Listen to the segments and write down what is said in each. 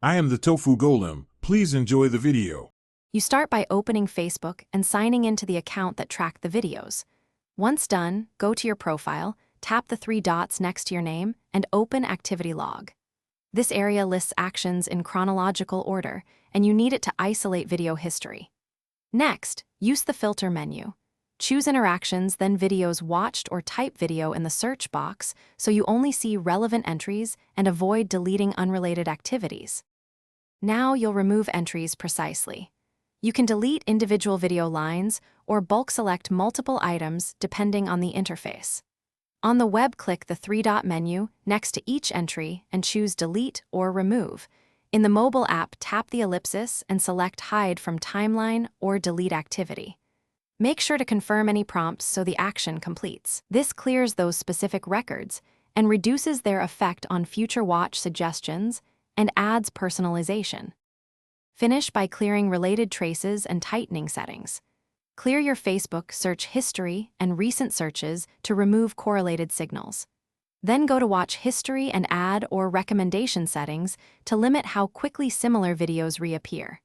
I am the Tofu Golem. Please enjoy the video. You start by opening Facebook and signing into the account that tracked the videos. Once done, go to your profile, tap the three dots next to your name, and open Activity Log. This area lists actions in chronological order, and you need it to isolate video history. Next, use the Filter menu. Choose Interactions, then Videos Watched, or type Video in the search box so you only see relevant entries and avoid deleting unrelated activities. Now you'll remove entries precisely. You can delete individual video lines or bulk select multiple items depending on the interface. On the web, click the three-dot menu next to each entry and choose Delete or Remove. In the mobile app, tap the ellipsis and select Hide from Timeline or Delete Activity. Make sure to confirm any prompts so the action completes. This clears those specific records and reduces their effect on future watch suggestions and adds personalization. Finish by clearing related traces and tightening settings. Clear your Facebook search history and recent searches to remove correlated signals. Then go to Watch History and Add or Recommendation settings to limit how quickly similar videos reappear.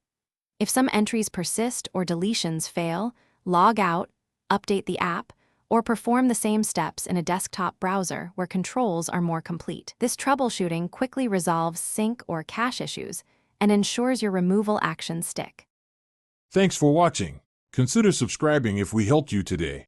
If some entries persist or deletions fail, log out, update the app, or perform the same steps in a desktop browser where controls are more complete. This troubleshooting quickly resolves sync or cache issues and ensures your removal actions stick. Thanks for watching. Consider subscribing if we helped you today.